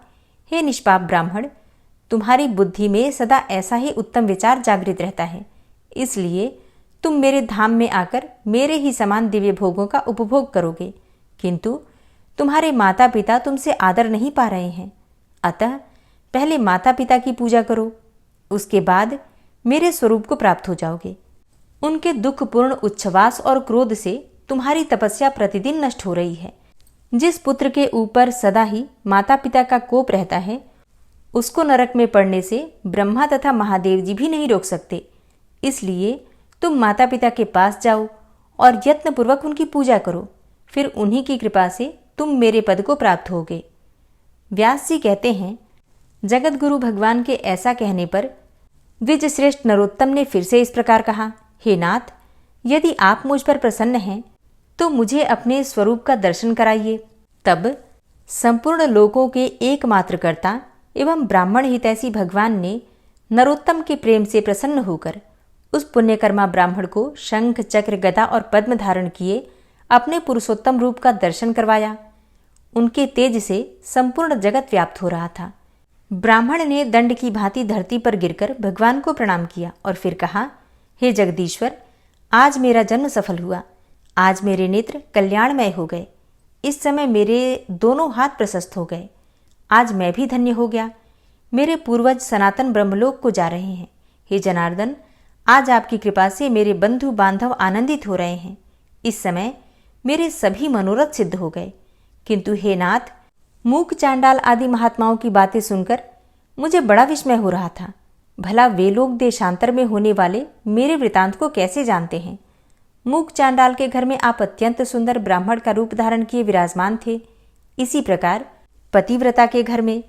A: हे निष्पाप ब्राह्मण, तुम्हारी बुद्धि में सदा ऐसा ही उत्तम विचार जागृत रहता है, इसलिए तुम मेरे धाम में आकर मेरे ही समान दिव्य भोगों का उपभोग करोगे, किंतु तुम्हारे माता पिता तुमसे आदर नहीं पा रहे हैं। अतः पहले माता पिता की पूजा करो, उसके बाद मेरे स्वरूप को प्राप्त हो जाओगे। उनके दुखपूर्ण उच्छ्वास और क्रोध से तुम्हारी तपस्या प्रतिदिन नष्ट हो रही है। जिस पुत्र के ऊपर सदा ही माता पिता का कोप रहता है, उसको नरक में पड़ने से ब्रह्मा तथा महादेव जी भी नहीं रोक सकते। इसलिए तुम माता पिता के पास जाओ और यत्नपूर्वक उनकी पूजा करो, फिर उन्हीं की कृपा से तुम मेरे पद को प्राप्त होगे। व्यास जी कहते हैं, जगत गुरु भगवान के ऐसा कहने पर द्विज श्रेष्ठ नरोत्तम ने फिर से इस प्रकार कहा, हे नाथ, यदि आप मुझ पर प्रसन्न हैं तो मुझे अपने स्वरूप का दर्शन कराइए। तब संपूर्ण लोकों के एकमात्र कर्ता एवं ब्राह्मण हितैषी भगवान ने नरोत्तम के प्रेम से प्रसन्न होकर उस पुण्यकर्मा ब्राह्मण को शंख, चक्र, गदा और पद्म धारण किए अपने पुरुषोत्तम रूप का दर्शन करवाया। उनके तेज से संपूर्ण जगत व्याप्त हो रहा था। ब्राह्मण ने दंड की भांति धरती पर गिरकर भगवान को प्रणाम किया और फिर कहा, हे जगदीश्वर, आज मेरा जन्म सफल हुआ। आज मेरे नेत्र कल्याणमय हो गए। इस समय मेरे दोनों हाथ प्रशस्त हो गए। आज मैं भी धन्य हो गया। मेरे पूर्वज सनातन ब्रह्मलोक को जा रहे हैं। हे जनार्दन, आज आपकी कृपा से मेरे बंधु बांधव आनंदित हो रहे हैं। इस समय मेरे सभी मनोरथ सिद्ध हो गए। किंतु हे नाथ, मूक चांडाल आदि महात्माओं की बातें सुनकर मुझे बड़ा विस्मय हो रहा था। भला वे लोग देशांतर में होने वाले मेरे वृतांत को कैसे जानते हैं? मूक चांडाल के घर में आप अत्यंत सुंदर ब्राह्मण का रूप धारण किए विराजमान थे। इसी प्रकार पतिव्रता के घर में,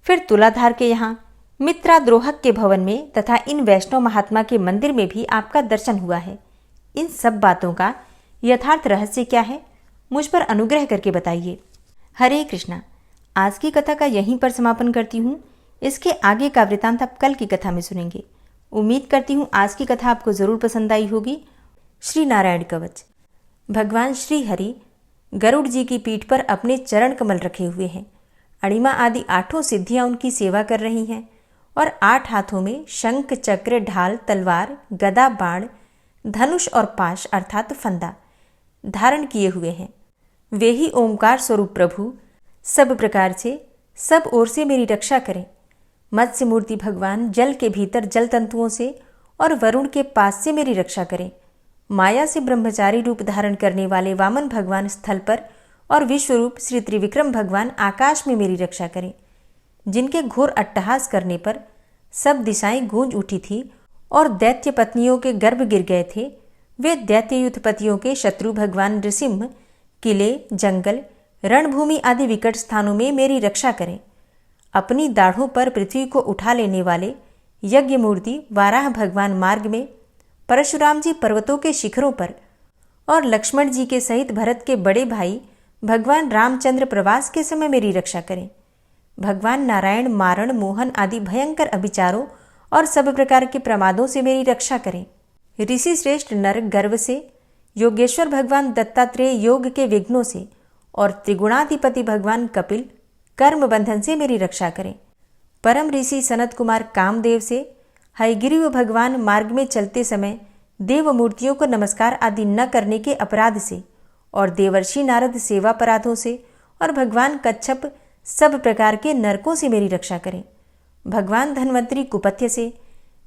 A: फिर तुलाधार के यहाँ, मित्राद्रोहक के भवन में तथा इन वैष्णव महात्मा के मंदिर में भी आपका दर्शन हुआ है। इन सब बातों का यथार्थ रहस्य क्या है? मुझ पर अनुग्रह करके बताइए। हरे कृष्णा। आज की कथा का यहीं पर समापन करती हूँ। इसके आगे का वृतांत आप कल की कथा में सुनेंगे। उम्मीद करती हूँ आज की कथा आपको जरूर पसंद आई होगी। श्री नारायण कवच। भगवान श्री हरि गरुड़ जी की पीठ पर अपने चरण कमल रखे हुए हैं। अणिमा आदि 8 सिद्धियां उनकी सेवा कर रही हैं और 8 हाथों में शंख, चक्र, ढाल, तलवार, गदा, बाण, धनुष और पाश अर्थात फंदा धारण किए हुए हैं। वे ही ओंकार स्वरूप प्रभु सब प्रकार से सब ओर से मेरी रक्षा करें। मत्स्य मूर्ति भगवान जल के भीतर जल तंतुओं से और वरुण के पास से मेरी रक्षा करें। माया से ब्रह्मचारी रूप धारण करने वाले वामन भगवान स्थल पर और विश्वरूप श्री त्रिविक्रम भगवान आकाश में मेरी रक्षा करें। जिनके घोर अट्टहास करने पर सब दिशाएं गूंज उठी थी और दैत्य पत्नियों के गर्भ गिर गए थे, वे दैत्ययुत पतियों के शत्रु भगवान नृसिंह किले, जंगल, रणभूमि आदि विकट स्थानों में मेरी रक्षा करें। अपनी दाढ़ों पर पृथ्वी को उठा लेने वाले यज्ञ मूर्ति वाराह भगवान मार्ग में, परशुराम जी पर्वतों के शिखरों पर और लक्ष्मण जी के सहित भरत के बड़े भाई भगवान रामचंद्र प्रवास के समय मेरी रक्षा करें। भगवान नारायण मारण, मोहन आदि भयंकर अभिचारों और सब प्रकार के प्रमादों से मेरी रक्षा करें। ऋषि श्रेष्ठ नर गर्व से, योगेश्वर भगवान दत्तात्रेय योग के विघ्नों से और त्रिगुणाधिपति भगवान कपिल कर्म बंधन से मेरी रक्षा करें। परम ऋषि सनत कुमार कामदेव से, हयग्रीव भगवान मार्ग में चलते समय देव मूर्तियों को नमस्कार आदि न करने के अपराध से और देवर्षि नारद सेवा अपराधों से और भगवान कच्छप सब प्रकार के नरकों से मेरी रक्षा करें। भगवान धन्वंतरी कुपथ्य से,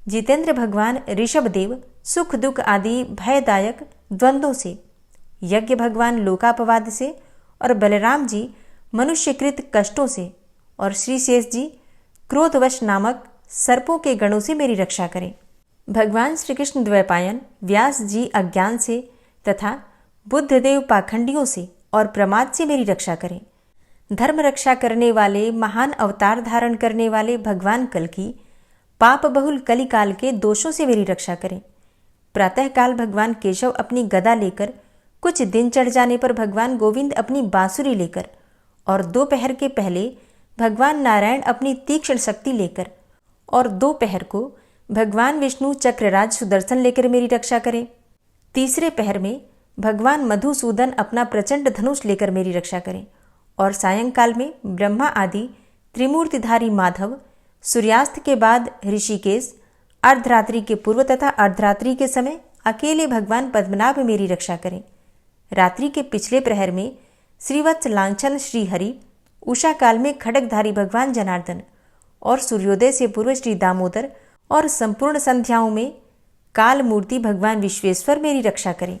A: जितेंद्र भगवान ऋषभदेव सुख दुख आदि भयदायक द्वंद्वों से, यज्ञ भगवान लोकापवाद से और बलराम जी मनुष्यकृत कष्टों से और श्री शेष जी क्रोधवश नामक सर्पों के गणों से मेरी रक्षा करें। भगवान श्री कृष्ण द्वैपायन व्यास जी अज्ञान से तथा बुद्धदेव पाखंडियों से और प्रमाद से मेरी रक्षा करें। धर्म रक्षा करने वाले महान अवतार धारण करने वाले भगवान कल्कि पाप बहुल कलिकाल के दोषों से मेरी रक्षा करें। प्रातःकाल भगवान केशव अपनी गदा लेकर, कुछ दिन चढ़ जाने पर भगवान गोविंद अपनी बांसुरी लेकर और दोपहर के पहले भगवान नारायण अपनी तीक्ष्ण शक्ति लेकर और दोपहर को भगवान विष्णु चक्रराज सुदर्शन लेकर मेरी रक्षा करें। तीसरे पहर में भगवान मधुसूदन अपना प्रचंड धनुष लेकर मेरी रक्षा करें और सायंकाल में ब्रह्मा आदि त्रिमूर्तिधारी माधव, सूर्यास्त के बाद ऋषिकेश, अर्धरात्रि के पूर्व तथा अर्धरात्रि के समय अकेले भगवान पद्मनाभ मेरी रक्षा करें। रात्रि के पिछले प्रहर में श्रीवत्स लांछन श्रीहरि, उषा काल में खड्गधारी भगवान जनार्दन और सूर्योदय से पूर्व श्री दामोदर और संपूर्ण संध्याओं में काल मूर्ति भगवान विश्वेश्वर मेरी रक्षा करें।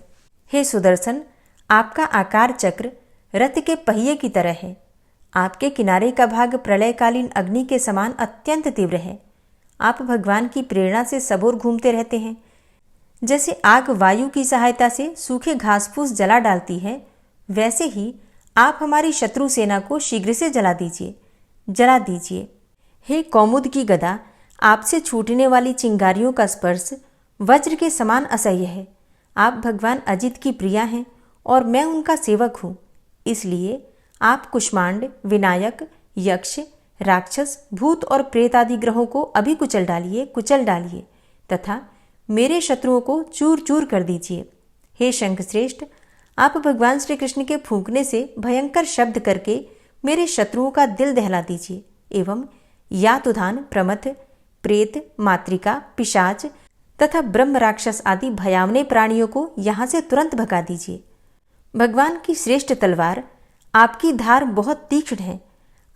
A: हे सुदर्शन, आपका आकार चक्र रथ के पहिए की तरह है। आपके किनारे का भाग प्रलयकालीन अग्नि के समान अत्यंत तीव्र है। आप भगवान की प्रेरणा से सबोर घूमते रहते हैं। जैसे आग वायु की सहायता से सूखे घास फूस जला डालती है, वैसे ही आप हमारी शत्रु सेना को शीघ्र से जला दीजिए। हे कौमुद की गदा, आपसे छूटने वाली चिंगारियों का स्पर्श वज्र के समान असह्य है। आप भगवान अजित की प्रिया हैं और मैं उनका सेवक हूँ। इसलिए आप कुष्मांड, विनायक, यक्ष, राक्षस, भूत और प्रेत आदि ग्रहों को अभी कुचल डालिए तथा मेरे शत्रुओं को चूर चूर कर दीजिए। हे शंखश्रेष्ठ, आप भगवान श्री कृष्ण के फूंकने से भयंकर शब्द करके मेरे शत्रुओं का दिल दहला दीजिए एवं यातुधान, प्रमथ, प्रेत, मातृका, पिशाच तथा ब्रह्म राक्षस आदि भयावने प्राणियों को यहाँ से तुरंत भगा दीजिए। भगवान की श्रेष्ठ तलवार, आपकी धार बहुत तीक्ष्ण है।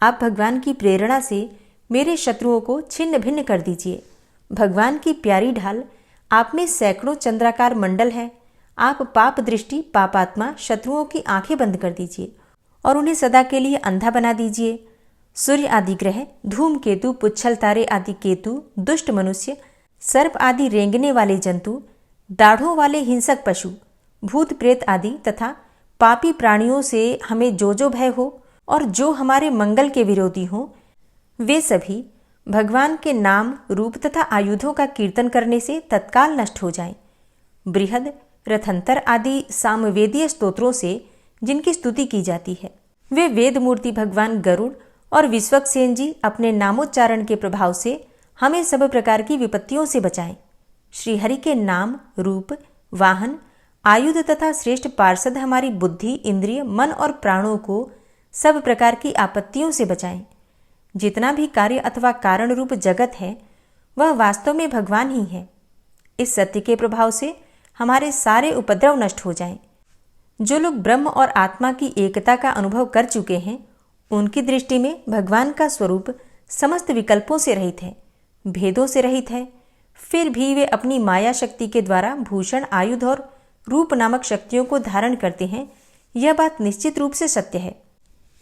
A: आप भगवान की प्रेरणा से मेरे शत्रुओं को छिन्न भिन्न कर दीजिए। भगवान की प्यारी ढाल, आप में सैकड़ों चंद्राकार मंडल है। आप पाप दृष्टि, पापात्मा शत्रुओं की आंखें बंद कर दीजिए और उन्हें सदा के लिए अंधा बना दीजिए। सूर्य आदि ग्रह, धूमकेतु, पुच्छल तारे आदि केतु, दुष्ट मनुष्य, सर्प आदि रेंगने वाले जंतु, दाढ़ों वाले हिंसक पशु, भूत प्रेत आदि तथा पापी प्राणियों से हमें जो भय हो और जो हमारे मंगल के विरोधी हो, वे सभी भगवान के नाम, रूप तथा आयुधों का कीर्तन करने से तत्काल नष्ट हो जाएं। बृहद, रथंतर आदि सामवेदीय स्तोत्रों से जिनकी स्तुति की जाती है, वे वेद मूर्ति भगवान गरुड़ और विश्वक्सेन जी अपने नामोच्चारण के प्रभाव से हमें सब प्रकार की विपत्तियों से बचाएं। श्रीहरि के नाम, रूप, वाहन, आयुध तथा श्रेष्ठ पार्षद हमारी बुद्धि, इंद्रिय, मन और प्राणों को सब प्रकार की आपत्तियों से बचाएं। जितना भी कार्य अथवा कारण रूप जगत है वह वास्तव में भगवान ही है। इस सत्य के प्रभाव से हमारे सारे उपद्रव नष्ट हो जाएं। जो लोग ब्रह्म और आत्मा की एकता का अनुभव कर चुके हैं उनकी दृष्टि में भगवान का स्वरूप समस्त विकल्पों से रहित है, भेदों से रहित है। फिर भी वे अपनी माया शक्ति के द्वारा भूषण, आयुध और रूप नामक शक्तियों को धारण करते हैं। यह बात निश्चित रूप से सत्य है।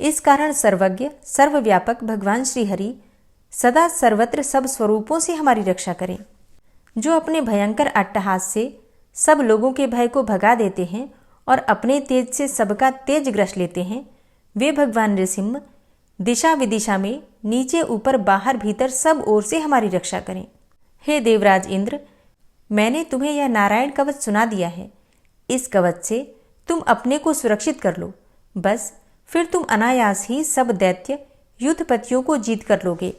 A: इस कारण सर्वज्ञ, सर्वव्यापक भगवान श्रीहरि सदा सर्वत्र सब स्वरूपों से हमारी रक्षा करें। जो अपने भयंकर अट्टहास से सब लोगों के भय को भगा देते हैं और अपने तेज से सबका तेज ग्रस लेते हैं, वे भगवान नृसिंह दिशा विदिशा में, नीचे ऊपर, बाहर भीतर सब ओर से हमारी रक्षा करें। हे देवराज इंद्र, मैंने तुम्हें यह नारायण कवच सुना दिया है। इस कवच से तुम अपने को सुरक्षित कर लो। बस फिर तुम अनायास ही सब दैत्य युद्धपतियों को जीत कर लोगे।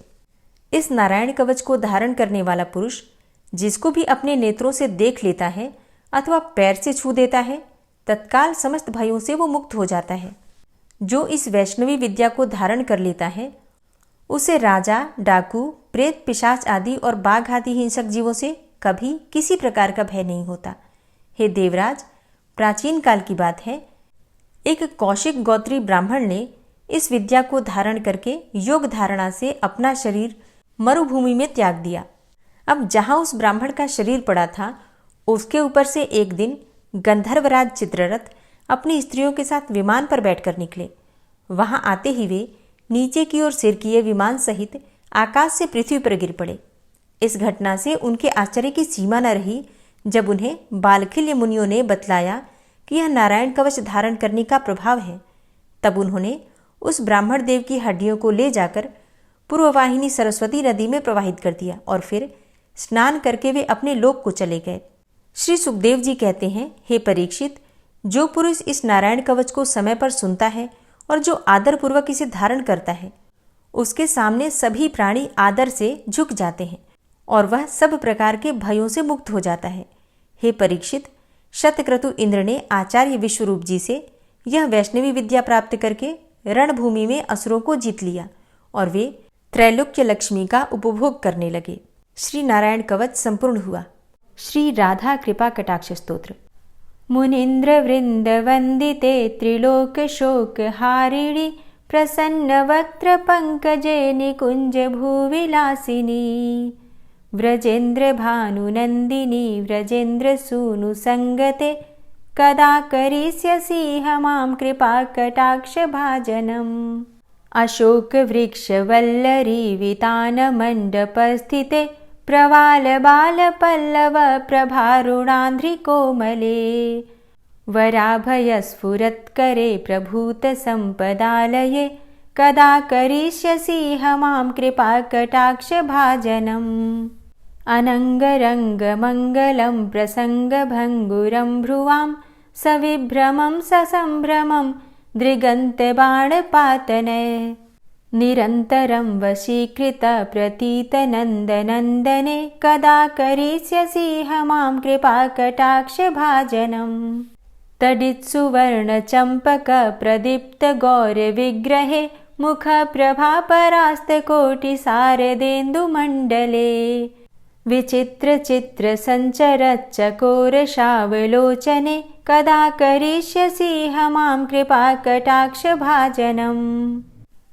A: इस नारायण कवच को धारण करने वाला पुरुष जिसको भी अपने नेत्रों से देख लेता है अथवा पैर से छू देता है, तत्काल समस्त भयों से वो मुक्त हो जाता है। जो इस वैष्णवी विद्या को धारण कर लेता है उसे राजा, डाकू, प्रेत, पिशाच आदि और बाघ आदि हिंसक जीवों से कभी किसी प्रकार का भय नहीं होता। हे देवराज, प्राचीन काल की बात है, एक कौशिक गोत्री ब्राह्मण ने इस विद्या को धारण करके योग धारणा से अपना शरीर मरुभूमि में त्याग दिया। अब जहां उस ब्राह्मण का शरीर पड़ा था उसके ऊपर से एक दिन गंधर्वराज चित्ररथ अपनी स्त्रियों के साथ विमान पर बैठकर निकले। वहां आते ही वे नीचे की ओर सिर किए विमान सहित आकाश से पृथ्वी पर गिर पड़े। इस घटना से उनके आश्चर्य की सीमा न रही जब उन्हें बालखिल्य मुनियों ने बतलाया कि यह नारायण कवच धारण करने का प्रभाव है। तब उन्होंने उस ब्राह्मण देव की हड्डियों को ले जाकर पूर्ववाहिनी सरस्वती नदी में प्रवाहित कर दिया और फिर स्नान करके वे अपने लोक को चले गए। श्री सुखदेव जी कहते हैं, हे परीक्षित, जो पुरुष इस नारायण कवच को समय पर सुनता है और जो आदर पूर्वक इसे धारण करता है उसके सामने सभी प्राणी आदर से झुक जाते हैं और वह सब प्रकार के भयों से मुक्त हो जाता है। हे परीक्षित, शतक्रतु इंद्र ने आचार्य विश्वरूप जी से यह वैष्णवी विद्या प्राप्त करके रणभूमि में असुरों को जीत लिया और वे त्रैलोक्य लक्ष्मी का उपभोग करने लगे। श्री नारायण कवच संपूर्ण हुआ। श्री राधा कृपा कटाक्ष स्तोत्र। मुनीन्द्र वृंद वंदिते त्रिलोक शोक हारिणी प्रसन्न वक्त्र पंकजे निकुंज भूविलासिनी व्रजेन्द्र भानुनंदिनी व्रजेन्द्र सूनु संगते कदा करिष्यसि हमां कृपा कटाक्ष भाजनम्। अशोक वृक्ष वल्लरी वितान मंडपस्थिते प्रवाल बाल पल्लव प्रभारुणांध्रि कोमले वराभय स्फुरत्करे प्रभूत संपदालये कदा करिष्यसि हमां कृपा कटाक्ष भाजनम्। अनंगरंग मंगलम प्रसंग भंगुरं भ्रुवां सविभ्रमं ससंभ्रमं दृगंत बाणपातनय निरन्तरं वशीकृत प्रतीत नन्दनन्दने कदा करिष्यसि हमां कृपा कटाक्ष भाजनम्। तडित्सुवर्ण चंपक प्रदीप्त गौर विग्रहे मुख प्रभा परास्त कोटि शारदेन्दु मंडले विचित्र चित्र संचर चकोर शावलोचने कदा करिष्यसि हमां कृपा कटाक्ष भाजनम्।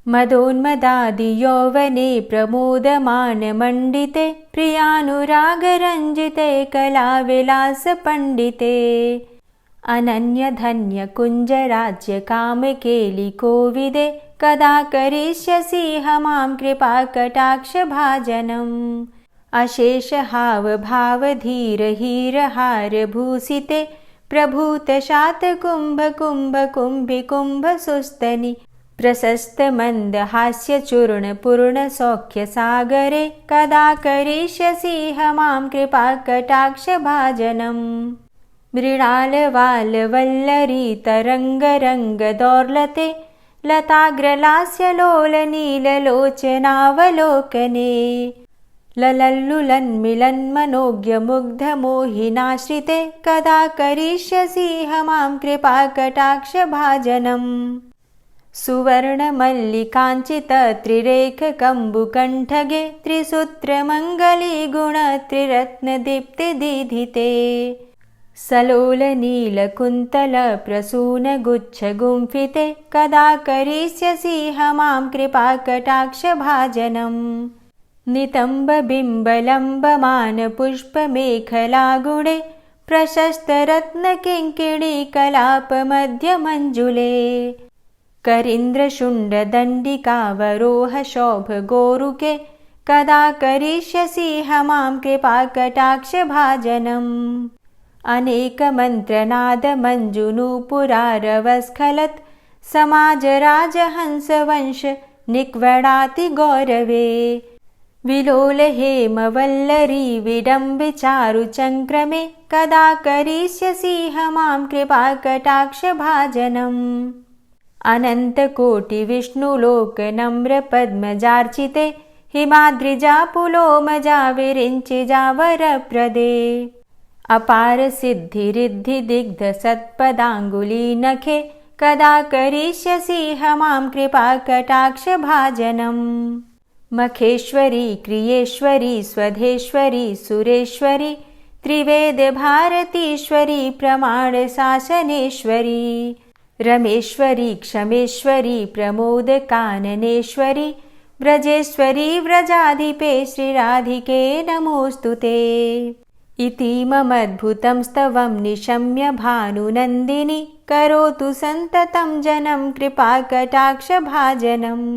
A: मदोन्मदादि यौवने प्रमोदमान मंडिते प्रियानुराग रंजिते कला विलास पंडिते अनन्य धन्य कुंज राज्य काम केलि कोविदे कदा करिष्यसि हमां कृपा कटाक्ष भाजनम्। अशेष हाव भाव धीर हीर हार भूषिते प्रभूत शात कुंभ कुंभ कुंभि कुंभ सुस्तनि प्रशस्त मंद हास्य चूर्ण पूर्ण सौख्य सागरे कदा करिष्यसि हमां कृपा कटाक्ष भाजनम्। मृणाल वाल वल्लरी तरंग रंग दौर्लते लताग्रलास्यलोलनीललोचनावलोकने ललल्लुलन्मिलन्मनोज्ञमुग्धमोहिनाश्रिते कदा करिष्यसि मां कृपाकटाक्षभाजनम् सुवर्णमल्लिकाञ्चितत्रिरेखकम्बुकण्ठगे त्रिसूत्रमङ्गलीगुणत्रिरत्नदीप्तिदीधिते सलोलनीलकुन्तलप्रसूनगुच्छगुम्फिते कदा करिष्यसि मां कृपाकटाक्षभाजनम् नितम्बबिम्बलम्बमानपुष्पमेखलागुणे प्रशस्तरत्नकिङ्किणीकलापमध्यमञ्जुले करीन्द्रशुण्डदण्डिकावरोहशोभगोरुके कदा करिष्यसि मां कृपाकटाक्षभाजनम् अनेकमन्त्रनादमञ्जुनूपुरारवस्खलत् समाजराजहंसवंश निक्वडातिगौरवे विलोलहेमवल्लरी विडम्बिचारुचङ्क्रमे कदा करिष्यसि मां कृपाकटाक्षभाजनम् अनन्तकोटिविष्णुलोकनम्रपद्मजार्चिते हिमाद्रिजापुलोमजाविरिञ्चिजावरप्रदे अपारसिद्धिरिद्धिदिग्धसत्पदाङ्गुलीनखे कदा करिष्यसि मां कृपाकटाक्षभाजनम् मखेश्वरी क्रियेश्वरी स्वधेश्वरी सुरेश्वरी त्रिवेदभारतीश्वरी प्रमाणशासनेश्वरी रमेश्वरी क्षमेश्वरी प्रमोदकाननेश्वरी व्रजेश्वरी व्रजाधिपे श्रीराधिके नमोऽस्तुते इतीममद्भुतं स्तवं निशम्य भानुनन्दिनी करोतु सन्ततं जनं कृपाकटाक्षभाजनम्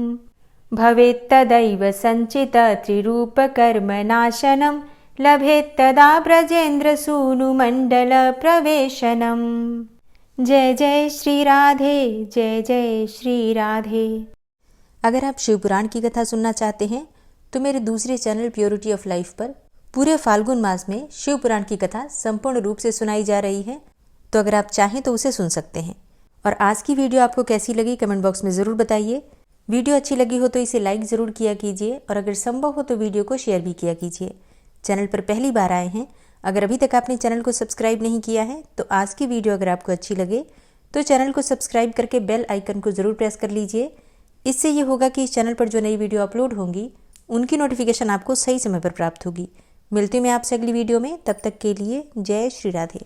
A: भवेत्तदैव सञ्चितत्रिरूपकर्मनाशनं लभेत्तदा ब्रजेन्द्रसूनुमण्डलप्रवेशनम् जय जय श्री राधे, जय जय श्री राधे। अगर आप शिवपुराण की कथा सुनना चाहते हैं तो मेरे दूसरे चैनल प्योरिटी ऑफ लाइफ पर पूरे फाल्गुन मास में शिवपुराण की कथा संपूर्ण रूप से सुनाई जा रही है, तो अगर आप चाहें तो उसे सुन सकते हैं। और आज की वीडियो आपको कैसी लगी कमेंट बॉक्स में ज़रूर बताइए। वीडियो अच्छी लगी हो तो इसे लाइक ज़रूर किया कीजिए और अगर संभव हो तो वीडियो को शेयर भी किया कीजिए। चैनल पर पहली बार आए हैं, अगर अभी तक आपने चैनल को सब्सक्राइब नहीं किया है तो आज की वीडियो अगर आपको अच्छी लगे तो चैनल को सब्सक्राइब करके बेल आइकन को ज़रूर प्रेस कर लीजिए। इससे ये होगा कि इस चैनल पर जो नई वीडियो अपलोड होंगी उनकी नोटिफिकेशन आपको सही समय पर प्राप्त होगी। मिलती हूँ मैं आपसे अगली वीडियो में, तब तक के लिए जय श्री राधे।